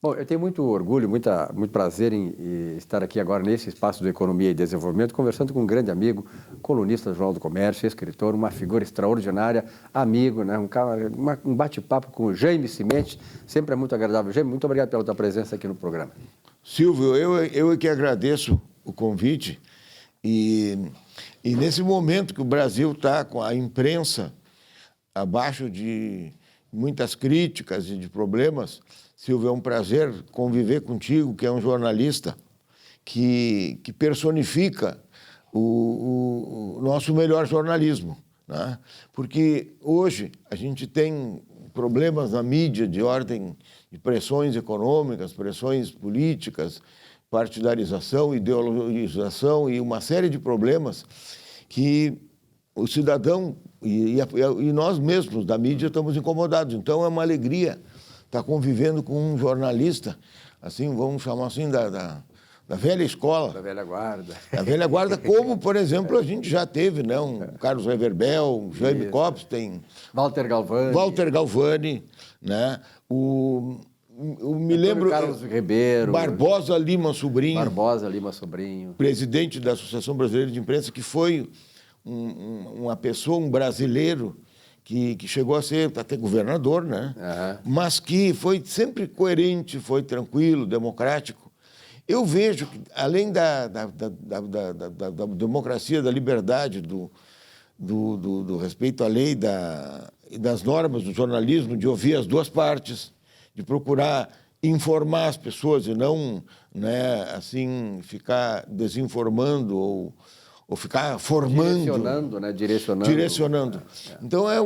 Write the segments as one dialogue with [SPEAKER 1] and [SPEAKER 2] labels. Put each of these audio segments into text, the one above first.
[SPEAKER 1] Bom, eu tenho muito orgulho, muito prazer em estar aqui agora nesse espaço de Economia e Desenvolvimento, conversando com um grande amigo, colunista do Jornal do Comércio, escritor, uma figura extraordinária, amigo, né? Um bate-papo com o Jaime Cimenti, sempre é muito agradável. Jaime, muito obrigado pela tua presença aqui no programa.
[SPEAKER 2] Silvio, eu é que agradeço o convite e nesse momento que o Brasil está com a imprensa abaixo de muitas críticas e de problemas, Silvio, é um prazer conviver contigo, que é um jornalista que personifica o nosso melhor jornalismo, né? Porque hoje a gente tem problemas na mídia de ordem de pressões econômicas, pressões políticas, partidarização, ideologização e uma série de problemas que o cidadão e nós mesmos da mídia estamos incomodados. Então é uma alegria estar convivendo com um jornalista, assim, vamos chamar assim, da velha escola.
[SPEAKER 1] Da velha guarda.
[SPEAKER 2] Da velha guarda, como, por exemplo, a gente já teve, né? Um Carlos Reverbel, um Jaime Copstein.
[SPEAKER 1] Walter
[SPEAKER 2] Galvani, né? Me lembro...
[SPEAKER 1] Carlos Ribeiro.
[SPEAKER 2] Barbosa Lima Sobrinho.
[SPEAKER 1] Presidente
[SPEAKER 2] da Associação Brasileira de Imprensa, que foi uma pessoa, um brasileiro, que chegou a ser até governador, né? Mas que foi sempre coerente, foi tranquilo, democrático. Eu vejo que, além da democracia, da liberdade, do respeito à lei e das normas do jornalismo, de ouvir as duas partes, de procurar informar as pessoas e não, né, assim, ficar desinformando ou ficar formando.
[SPEAKER 1] Direcionando, né?
[SPEAKER 2] Direcionando. Então é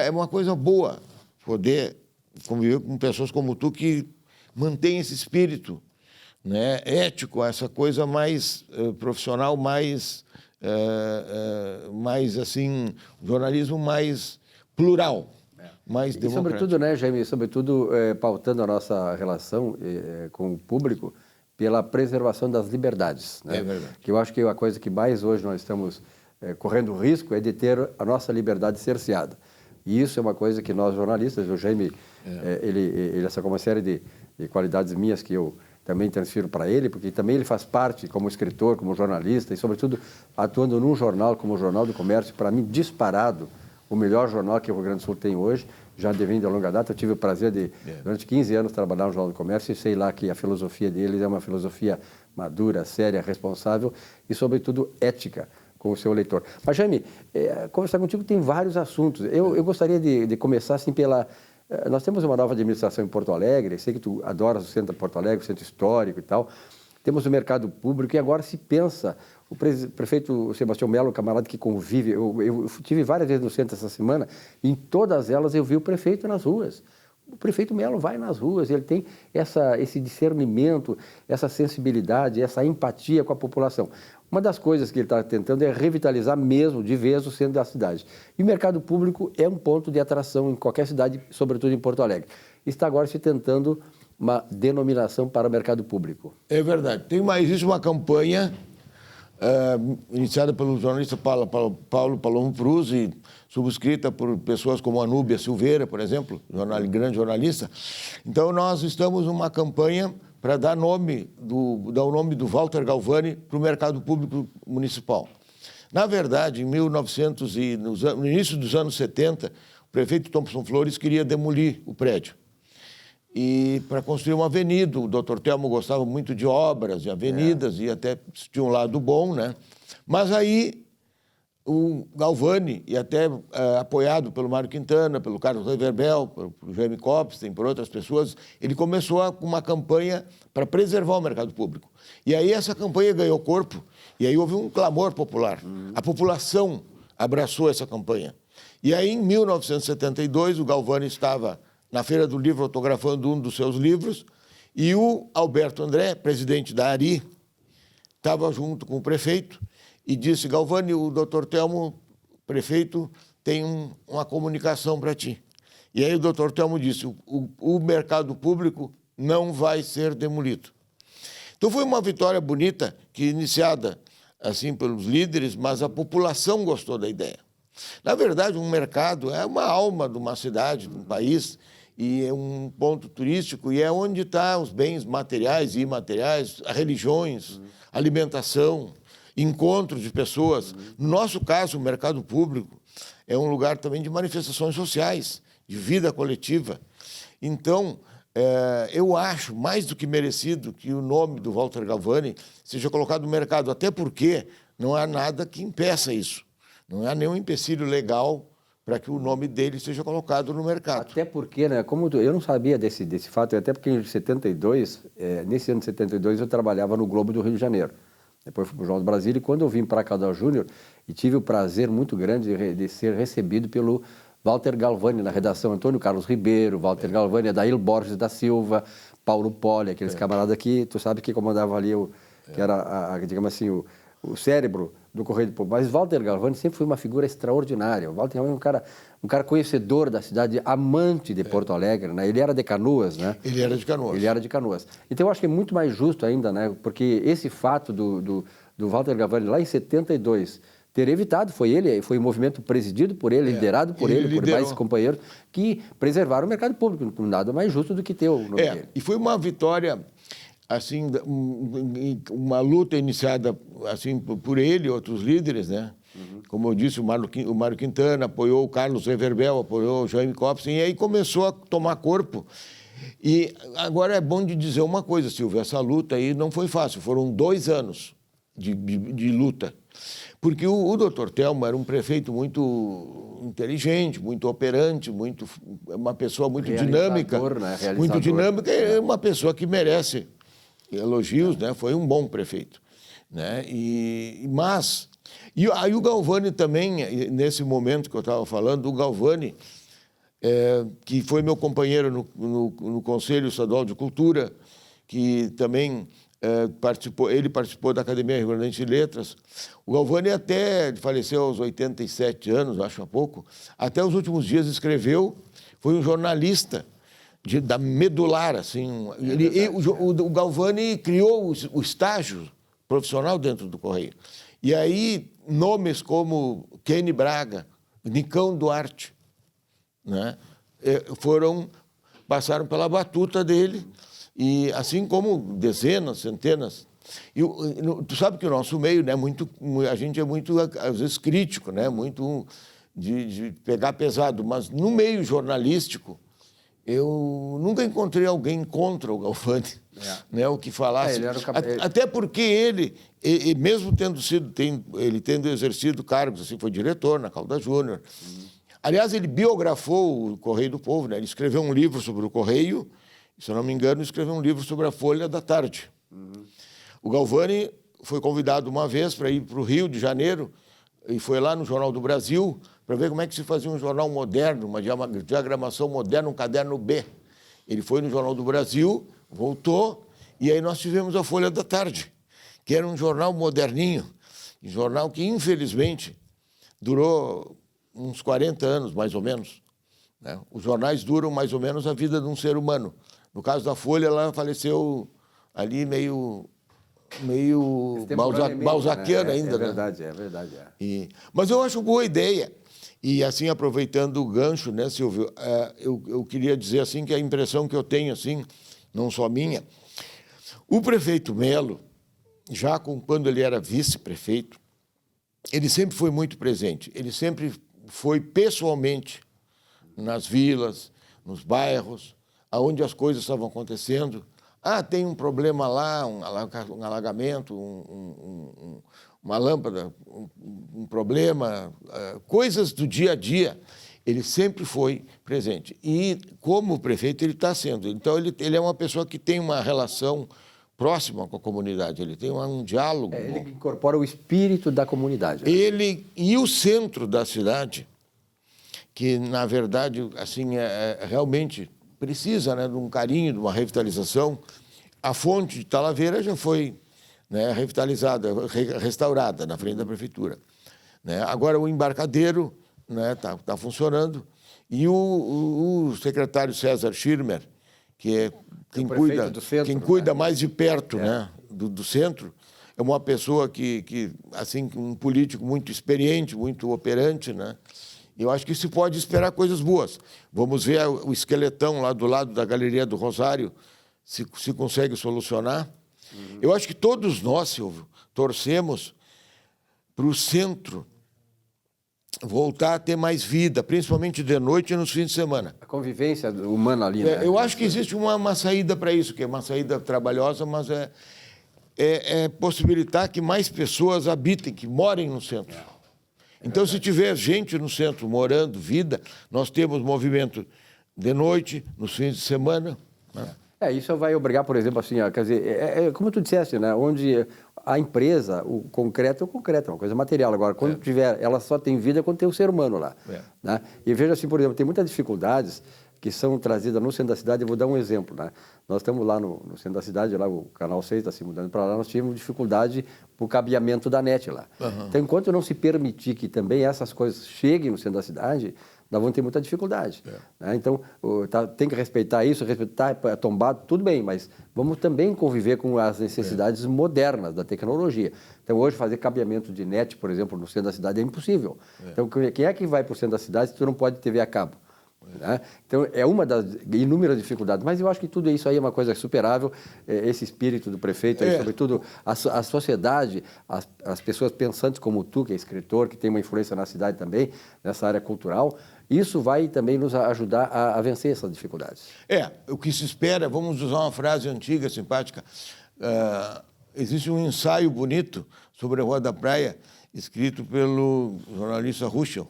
[SPEAKER 2] uma coisa boa poder conviver com pessoas como tu que mantém esse espírito, né, ético, essa coisa mais profissional, mais assim, jornalismo mais plural, mais democrático.
[SPEAKER 1] E sobretudo, né, Jaime, pautando a nossa relação com o público pela preservação das liberdades, né?
[SPEAKER 2] É verdade.
[SPEAKER 1] Que eu acho que a coisa que mais hoje nós estamos correndo risco é de ter a nossa liberdade cerceada. E isso é uma coisa que nós jornalistas, o Jaime, ele essa como uma série de qualidades minhas que eu também transfiro para ele, porque também ele faz parte como escritor, como jornalista e, sobretudo, atuando num jornal como o Jornal do Comércio, para mim, disparado, o melhor jornal que o Rio Grande do Sul tem hoje, já vem de longa data. Eu tive o prazer de, durante 15 anos, trabalhar no Jornal do Comércio e sei lá que a filosofia deles é uma filosofia madura, séria, responsável e, sobretudo, ética com o seu leitor. Mas, Jaime, conversar contigo tem vários assuntos. Eu gostaria de começar assim pela... Nós temos uma nova administração em Porto Alegre, sei que tu adoras o centro de Porto Alegre, o centro histórico e tal. Temos o mercado público e agora se pensa... O prefeito Sebastião Melo, camarada que convive, eu tive várias vezes no centro essa semana, e em todas elas eu vi o prefeito nas ruas. O prefeito Melo vai nas ruas, ele tem esse discernimento, essa sensibilidade, essa empatia com a população. Uma das coisas que ele está tentando é revitalizar mesmo, de vez, o centro da cidade. E o mercado público é um ponto de atração em qualquer cidade, sobretudo em Porto Alegre. Está agora se tentando uma denominação para o mercado público.
[SPEAKER 2] É verdade. Existe uma campanha... iniciada pelo jornalista Paulo Palomo Prus e subscrita por pessoas como Anúbia Silveira, por exemplo, grande jornalista. Então, nós estamos numa campanha para dar o nome do Walter Galvani para o mercado público municipal. Na verdade, no início dos anos 70, o prefeito Thompson Flores queria demolir o prédio. E para construir uma avenida, o Dr. Telmo gostava muito de obras, de avenidas, e até tinha um lado bom, né? Mas aí o Galvani, e até apoiado pelo Mário Quintana, pelo Carlos Reverbel, pelo Jaime Copstein, por outras pessoas, ele começou uma campanha para preservar o mercado público. E aí essa campanha ganhou corpo, e aí houve um clamor popular. A população abraçou essa campanha. E aí, em 1972, o Galvani estava na Feira do Livro, autografando um dos seus livros, e o Alberto André, presidente da ARI, estava junto com o prefeito e disse: Galvani, o doutor Telmo, prefeito, tem uma comunicação para ti. E aí o doutor Telmo disse: o mercado público não vai ser demolido. Então foi uma vitória bonita, que iniciada assim pelos líderes, mas a população gostou da ideia. Na verdade, um mercado é uma alma de uma cidade, de um país, e é um ponto turístico, e é onde estão os bens materiais e imateriais, religiões, alimentação, encontros de pessoas. No nosso caso, o mercado público é um lugar também de manifestações sociais, de vida coletiva. Então, eu acho mais do que merecido que o nome do Walter Galvani seja colocado no mercado, até porque não há nada que impeça isso. Não há nenhum empecilho legal para que o nome dele seja colocado no mercado.
[SPEAKER 1] Até porque, né, eu não sabia desse fato, até porque em 72, nesse ano de 72, eu trabalhava no Globo do Rio de Janeiro. Depois fui para o Jornal do Brasil, e quando eu vim para Caldas Júnior, e tive o prazer muito grande de ser recebido pelo Walter Galvani, na redação, Antônio Carlos Ribeiro, Walter Galvani, Adair Borges da Silva, Paulo Poli, aqueles camaradas que tu sabe que comandavam ali, que era, digamos assim, o cérebro do Correio do Povo. Mas Walter Galvani sempre foi uma figura extraordinária. O Walter Galvani é um cara conhecedor da cidade, amante de Porto Alegre, né? Ele era de Canoas, né?
[SPEAKER 2] Ele era de Canoas.
[SPEAKER 1] Ele era de Canoas. Então eu acho que é muito mais justo ainda, né? Porque esse fato do Walter Galvani lá em 72 ter evitado, foi um movimento presidido por ele, liderado por ele, por mais companheiros, que preservaram o mercado público. Nada mais justo do que ter o nome dele.
[SPEAKER 2] E foi uma vitória, assim, uma luta iniciada assim por ele e outros líderes, né? Como eu disse, o Mário Quintana apoiou o Carlos Reverbel, apoiou o Jaime Copsen, e aí começou a tomar corpo. E agora é bom de dizer uma coisa, Silvio, essa luta aí não foi fácil, foram 2 anos de luta. Porque o doutor Telmo era um prefeito muito inteligente, muito operante, uma pessoa muito dinâmica.
[SPEAKER 1] Né?
[SPEAKER 2] Muito dinâmica, é uma pessoa que merece elogios, né? Foi um bom prefeito. Né? E aí o Galvani também, nesse momento que eu estava falando, o Galvani, que foi meu companheiro no Conselho Estadual de Cultura, que também... ele participou da Academia Rio Grande de Letras. O Galvani até faleceu aos 87 anos, acho há pouco, até os últimos dias escreveu, foi um jornalista da medular, assim. O Galvani criou o estágio profissional dentro do Correio. E aí nomes como Kenny Braga, Nicão Duarte, né, passaram pela batuta dele. E assim como dezenas, centenas. E tu sabe que o nosso meio, né, a gente é muito, às vezes, crítico, né, muito de pegar pesado, mas no meio jornalístico, eu nunca encontrei alguém contra o Galvani, né, o que falasse. Até porque ele mesmo tendo exercido cargos, assim, foi diretor na Caldas Júnior. Aliás, ele biografou o Correio do Povo, né, ele escreveu um livro sobre o Correio. Se eu não me engano, escreveu um livro sobre a Folha da Tarde. O Galvani foi convidado uma vez para ir para o Rio de Janeiro e foi lá no Jornal do Brasil para ver como é que se fazia um jornal moderno, uma diagramação moderna, um caderno B. Ele foi no Jornal do Brasil, voltou, e aí nós tivemos a Folha da Tarde, que era um jornal moderninho, um jornal que, infelizmente, durou uns 40 anos, mais ou menos. Né? Os jornais duram mais ou menos a vida de um ser humano. No caso da Folha, ela faleceu ali meio balzaquiana, né? Ainda.
[SPEAKER 1] É verdade, né? É verdade.
[SPEAKER 2] Mas eu acho boa ideia. E, assim, aproveitando o gancho, né, Silvio, eu queria dizer assim que a impressão que eu tenho, assim, não só minha, o prefeito Melo, já quando ele era vice-prefeito, ele sempre foi muito presente. Ele sempre foi pessoalmente nas vilas, nos bairros, aonde as coisas estavam acontecendo. Tem um problema lá, um alagamento, uma lâmpada, um problema, coisas do dia a dia. Ele sempre foi presente. E, como prefeito, ele está sendo. Então, ele é uma pessoa que tem uma relação próxima com a comunidade, ele tem um diálogo.
[SPEAKER 1] Ele incorpora o espírito da comunidade. Né?
[SPEAKER 2] E o centro da cidade, que, na verdade, assim, realmente precisa, né, de um carinho, de uma revitalização. A fonte de Talaveira já foi, né, revitalizada, restaurada na frente da prefeitura. Né? Agora o embarcadeiro tá funcionando. E o secretário César Schirmer, que é quem cuida mais de perto, né, do centro, é uma pessoa que assim, um político muito experiente, muito operante, né? Eu acho que se pode esperar coisas boas. Vamos ver o esqueletão lá do lado da Galeria do Rosário, se consegue solucionar. Eu acho que todos nós, Silvio, torcemos para o centro voltar a ter mais vida, principalmente de noite e nos fins de semana.
[SPEAKER 1] A convivência humana ali, né?
[SPEAKER 2] Eu acho que existe uma saída para isso, que é uma saída trabalhosa, mas é possibilitar que mais pessoas habitem, que morem no centro. Então, se tiver gente no centro morando, vida, nós temos movimento de noite, nos fins de semana. Né?
[SPEAKER 1] Isso vai obrigar, por exemplo, assim, quer dizer, como tu disseste, né? Onde a empresa, o concreto é o concreto, é uma coisa material. Agora, quando tiver, ela só tem vida quando tem o ser humano lá. Né? E veja assim, por exemplo, tem muitas dificuldades que são trazidas no centro da cidade. Eu vou dar um exemplo, né? Nós estamos lá no centro da cidade, lá o Canal 6 está se mudando para lá, nós tivemos dificuldade para o cabeamento da net lá. Então, enquanto não se permitir que também essas coisas cheguem no centro da cidade, nós vamos ter muita dificuldade. Né? Então, tem que respeitar isso, respeitar tombado, tudo bem, mas vamos também conviver com as necessidades modernas da tecnologia. Então, hoje, fazer cabeamento de net, por exemplo, no centro da cidade é impossível. Então, quem é que vai para o centro da cidade se tu não pode TV a cabo? Né? Então, é uma das inúmeras dificuldades, mas eu acho que tudo isso aí é uma coisa superável, esse espírito do prefeito, aí, sobretudo a sociedade, as pessoas pensantes como tu, que é escritor, que tem uma influência na cidade também, nessa área cultural, isso vai também nos ajudar a vencer essas dificuldades.
[SPEAKER 2] O que se espera, vamos usar uma frase antiga, simpática, existe um ensaio bonito sobre a Rua da Praia, escrito pelo jornalista Ruschel.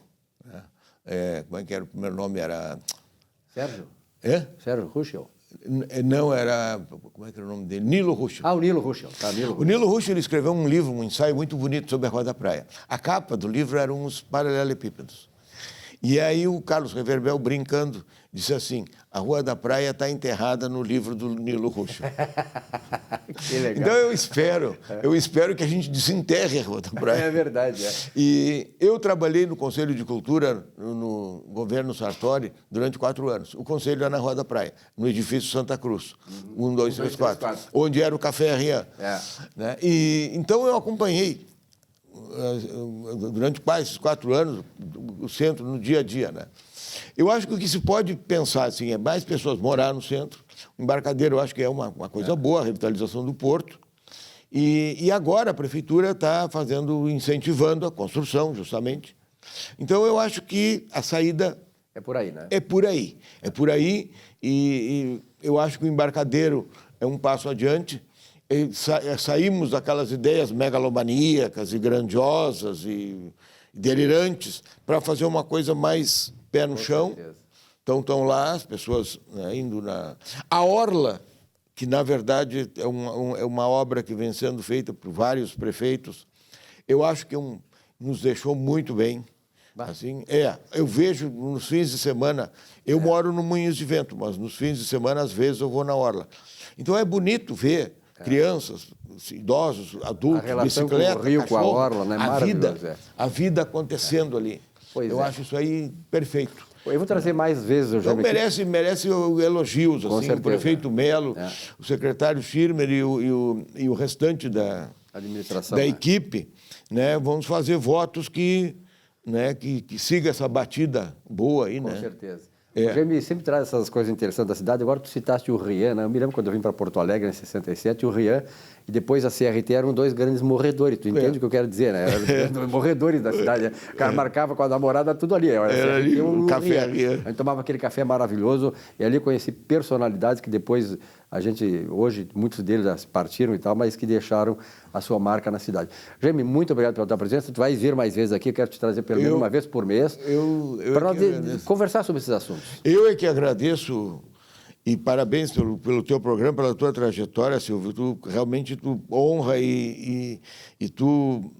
[SPEAKER 2] Como é que era o primeiro nome? Era...
[SPEAKER 1] Sérgio?
[SPEAKER 2] Sérgio
[SPEAKER 1] Ruschel?
[SPEAKER 2] Não, era... Como é que era o nome dele? Nilo Ruschel.
[SPEAKER 1] O Nilo Ruschel.
[SPEAKER 2] O Nilo Ruschel ele escreveu um livro, um ensaio muito bonito sobre a Rua da Praia. A capa do livro eram uns paralelepípedos. E aí o Carlos Reverbel, brincando, disse assim, a Rua da Praia está enterrada no livro do Nilo Ruschel.
[SPEAKER 1] Que legal.
[SPEAKER 2] Então eu espero que a gente desenterre a Rua da Praia.
[SPEAKER 1] É verdade,
[SPEAKER 2] E eu trabalhei no Conselho de Cultura, no governo Sartori, durante 4 anos. O conselho era na Rua da Praia, no edifício Santa Cruz, 1, 2, 3, 4, onde era o Café Rian. Né? E então eu acompanhei durante quase esses 4 anos, o centro no dia a dia, né? Eu acho que o que se pode pensar assim, é mais pessoas morar no centro. O Embarcadero eu acho que é uma coisa boa, a revitalização do porto. E agora a prefeitura está incentivando a construção, justamente. Então eu acho que a saída...
[SPEAKER 1] É por aí, né?
[SPEAKER 2] É por aí. É por aí e eu acho que o Embarcadero é um passo adiante. Saímos daquelas ideias megalomaníacas e grandiosas e delirantes para fazer uma coisa mais pé no chão. Então estão lá as pessoas, né, indo na... A Orla, que na verdade é uma obra que vem sendo feita por vários prefeitos, eu acho que nos deixou muito bem. Assim, eu vejo nos fins de semana, eu moro no Moinhos de Vento, mas nos fins de semana às vezes eu vou na Orla. Então é bonito ver crianças, idosos, adultos, bicicleta,
[SPEAKER 1] com o rio,
[SPEAKER 2] cachorro,
[SPEAKER 1] com a orla, né?
[SPEAKER 2] a vida acontecendo ali. Eu acho isso aí perfeito.
[SPEAKER 1] Eu vou trazer mais vezes o
[SPEAKER 2] Então merece elogios, assim, o prefeito Melo, o secretário Schirmer e o restante da administração, da equipe, né? Vamos fazer votos que siga essa batida boa aí, né?
[SPEAKER 1] Com certeza. O Jaime sempre traz essas coisas interessantes da cidade. Agora tu citaste o Rian, né? Eu me lembro quando eu vim para Porto Alegre em 67, o Rian e depois a CRT eram 2 grandes morredores. Tu entende o que eu quero dizer, né? Eram morredores da cidade. Né? O cara marcava com a namorada tudo ali.
[SPEAKER 2] Era ali o café Rian.
[SPEAKER 1] A gente tomava aquele café maravilhoso e ali conheci personalidades que depois hoje, muitos deles partiram e tal, mas que deixaram a sua marca na cidade. Jaime, muito obrigado pela tua presença. Tu vai vir mais vezes aqui, eu quero te trazer pelo menos uma vez por mês para nós conversar sobre esses assuntos.
[SPEAKER 2] Eu é que agradeço e parabéns pelo teu programa, pela tua trajetória, Silvio. Tu realmente honra e tu,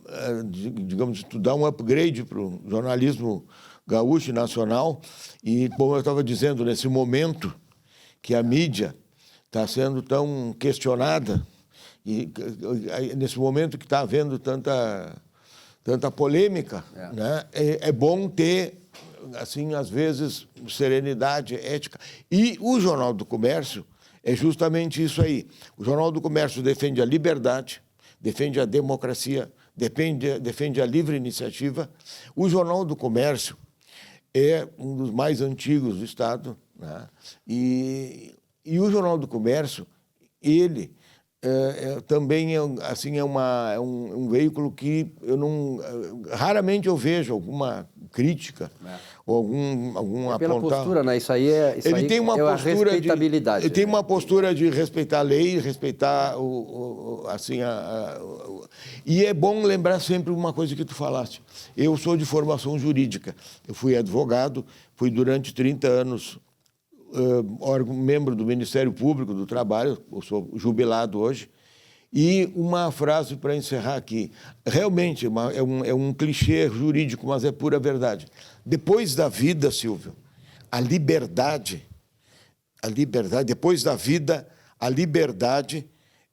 [SPEAKER 2] digamos, tu dá um upgrade para o jornalismo gaúcho e nacional. E, como eu estava dizendo, nesse momento que a mídia está sendo tão questionada, e nesse momento que está havendo tanta polêmica, né? É bom ter, assim, às vezes, serenidade, ética. E o Jornal do Comércio é justamente isso aí. O Jornal do Comércio defende a liberdade, defende a democracia, defende a livre iniciativa. O Jornal do Comércio é um dos mais antigos do Estado, né? E o Jornal do Comércio, ele também assim, é um veículo que raramente eu vejo alguma crítica ou algum
[SPEAKER 1] pela
[SPEAKER 2] apontar.
[SPEAKER 1] postura, né? Isso aí é
[SPEAKER 2] Ele tem uma
[SPEAKER 1] a
[SPEAKER 2] postura
[SPEAKER 1] respeitabilidade.
[SPEAKER 2] Ele tem
[SPEAKER 1] né?
[SPEAKER 2] uma postura de respeitar a lei, respeitar assim e é bom lembrar sempre uma coisa que tu falaste. Eu sou de formação jurídica. Eu fui advogado, fui durante 30 anos membro do Ministério Público do Trabalho, eu sou jubilado hoje. E uma frase para encerrar aqui. Realmente, é um clichê jurídico, mas é pura verdade. Depois da vida, Silvio, a liberdade, depois da vida, a liberdade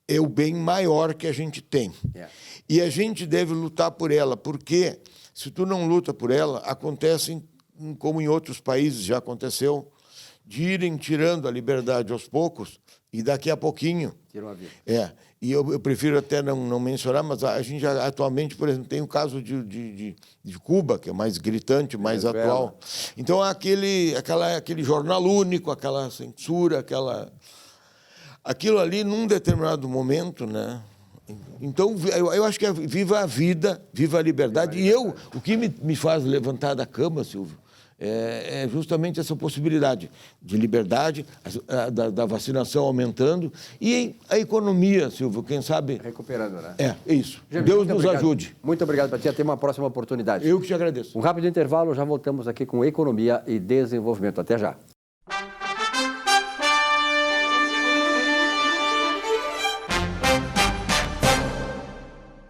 [SPEAKER 2] é o bem maior que a gente tem. E a gente deve lutar por ela, porque se tu não luta por ela, acontece, como em outros países já aconteceu, de irem tirando a liberdade aos poucos e daqui a pouquinho...
[SPEAKER 1] Tiram a vida.
[SPEAKER 2] E eu prefiro até não mencionar, mas a gente já, atualmente, por exemplo, tem o caso de Cuba, que é mais gritante, mais atual. Então, aquele jornal único, aquela censura, aquilo ali, num determinado momento, né? Então, eu acho que é viva a vida, viva a liberdade. E o que me faz levantar da cama, Silvio, é justamente essa possibilidade de liberdade, da vacinação aumentando e a economia, Silvio, quem sabe...
[SPEAKER 1] Recuperando, né?
[SPEAKER 2] É isso.
[SPEAKER 1] Jaime,
[SPEAKER 2] Deus nos ajude.
[SPEAKER 1] Muito obrigado, Paty. Até uma próxima oportunidade.
[SPEAKER 2] Eu que te agradeço.
[SPEAKER 1] Um rápido intervalo, já voltamos aqui com Economia e Desenvolvimento. Até já.